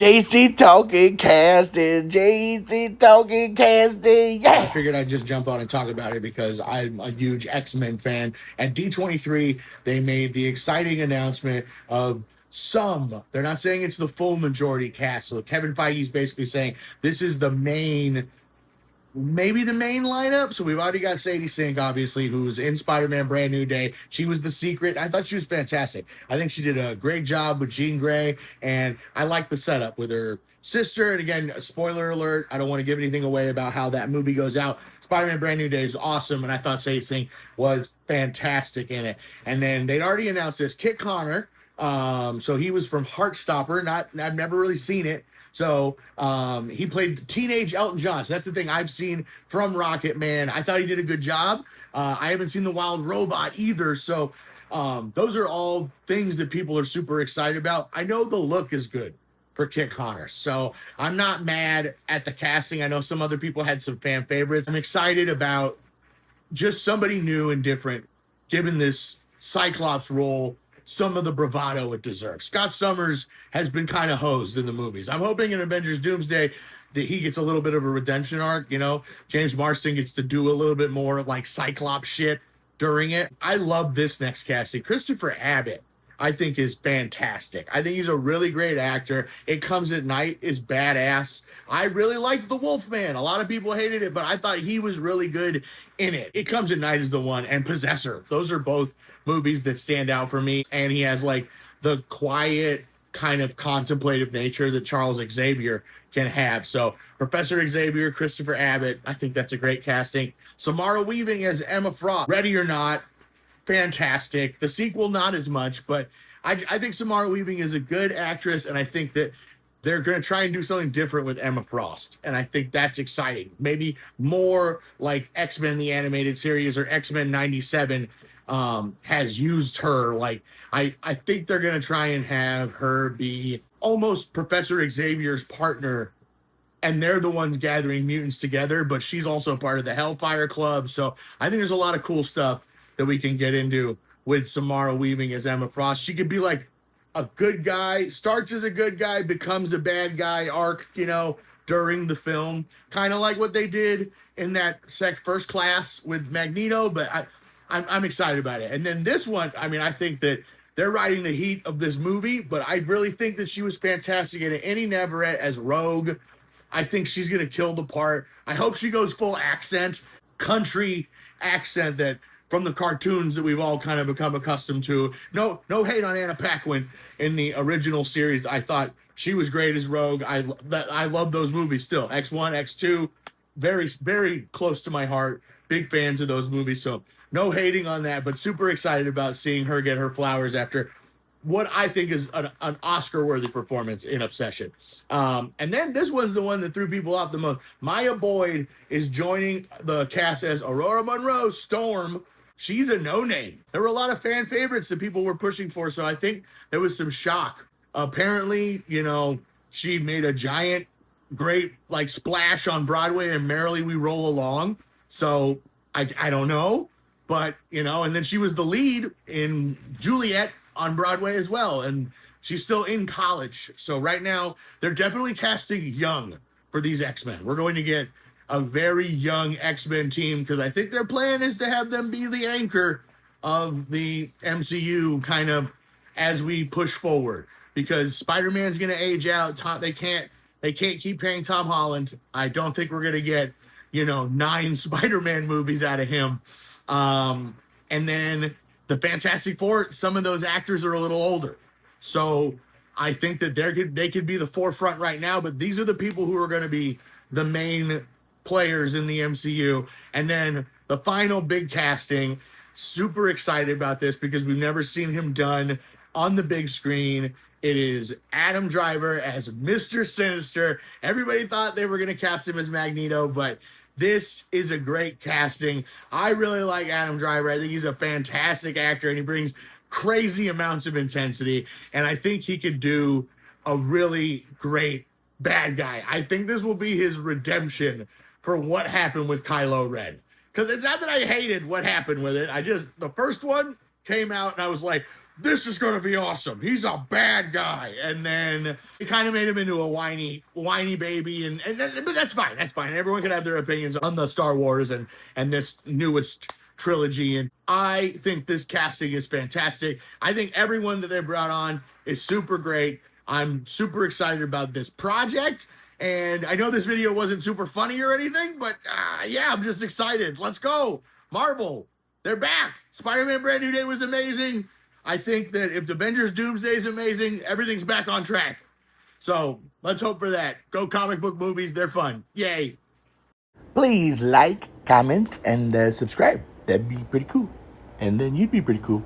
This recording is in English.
JC Talkin Casting, JC Talkin Casting, I yeah! figured I'd just jump on and talk about it because I'm a huge X-Men fan. At D23, they made the exciting announcement of they're not saying it's the full majority cast. So Kevin Feige's basically saying this is the main, maybe the main lineup. So we've already got Sadie Sink, obviously, who's in Spider-Man Brand New Day. She was the secret. I thought she was fantastic. I think she did a great job with Jean Grey, and I like the setup with her sister. And again, spoiler alert, I don't want to give anything away about how that movie goes out. Spider-Man Brand New Day is awesome, and I thought Sadie Sink was fantastic in it. And then they'd already announced this. Kit Connor, so he was from Heartstopper. I've never really seen it. So he played teenage Elton John. So that's the thing I've seen from Rocket Man. I thought he did a good job. I haven't seen The Wild Robot either. So those are all things that people are super excited about. I know the look is good for Kit Connor. So I'm not mad at the casting. I know some other people had some fan favorites. I'm excited about just somebody new and different, given this Cyclops role some of the bravado it deserves. Scott Summers has been kind of hosed in the movies. I'm hoping in Avengers Doomsday that he gets a little bit of a redemption arc. You know, James Marsden gets to do a little bit more like Cyclops shit during it. I love this next casting. Christopher Abbott, I think, is fantastic. I think he's a really great actor. It Comes at Night is badass. I really liked The Wolfman. A lot of people hated it, but I thought he was really good in it. It Comes at Night is the one, and Possessor. Those are both movies that stand out for me. And he has like the quiet kind of contemplative nature that Charles Xavier can have. So Professor Xavier, Christopher Abbott, I think that's a great casting. Samara Weaving as Emma Frost. Ready or Not, fantastic. The sequel, not as much, but I think Samara Weaving is a good actress, and I think that they're going to try and do something different with Emma Frost, and I think that's exciting. Maybe more like X-Men the Animated Series or X-Men 97 has used her. Like I think they're going to try and have her be almost Professor Xavier's partner, and they're the ones gathering mutants together, but she's also part of the Hellfire Club. So I think there's a lot of cool stuff that we can get into with Samara Weaving as Emma Frost. She could be like a good guy, starts as a good guy, becomes a bad guy arc, you know, during the film, kind of like what they did in that First Class with Magneto. But I'm excited about it. And then this one, I mean, I think that they're riding the heat of this movie, but I really think that she was fantastic in it. Annie Navarrete as Rogue, I think she's going to kill the part. I hope she goes full accent, country accent that from the cartoons that we've all kind of become accustomed to. No hate on Anna Paquin in the original series. I thought she was great as Rogue. I love those movies still. X1, X2, very, very close to my heart. Big fans of those movies. So no hating on that, but super excited about seeing her get her flowers after what I think is an Oscar-worthy performance in Obsession. And then this one's the one that threw people off the most. Maya Boyd is joining the cast as Aurora Monroe Storm. She's a no-name. There were a lot of fan favorites that people were pushing for, so I think there was some shock. Apparently, you know, she made a giant, great, like, splash on Broadway and Merrily We Roll Along. So I don't know, but, you know, and then she was the lead in Juliet on Broadway as well, and she's still in college. So right now, they're definitely casting young for these X-Men. We're going to get a very young X-Men team because I think their plan is to have them be the anchor of the MCU kind of as we push forward, because Spider-Man's going to age out. They can't keep paying Tom Holland. I don't think we're going to get, you know, 9 Spider-Man movies out of him. And then the Fantastic Four, some of those actors are a little older. So I think that they could be the forefront right now, but these are the people who are going to be the main players in the MCU. And then the final big casting, super excited about this because we've never seen him done on the big screen. It is Adam Driver as Mr. Sinister. Everybody thought they were going to cast him as Magneto, but this is a great casting. I really like Adam Driver. I think he's a fantastic actor, and he brings crazy amounts of intensity, and I think he could do a really great bad guy. I think this will be his redemption for what happened with Kylo Ren. Because it's not that I hated what happened with it. The first one came out, and I was like, this is going to be awesome. He's a bad guy. And then it kind of made him into a whiny baby. But that's fine. That's fine. Everyone can have their opinions on the Star Wars and this newest trilogy. And I think this casting is fantastic. I think everyone that they brought on is super great. I'm super excited about this project. And I know this video wasn't super funny or anything, but yeah, I'm just excited. Let's go. Marvel, they're back. Spider-Man Brand New Day was amazing. I think that if the Avengers Doomsday is amazing, everything's back on track. So let's hope for that. Go comic book movies. They're fun. Yay. Please like, comment, and subscribe. That'd be pretty cool. And then you'd be pretty cool.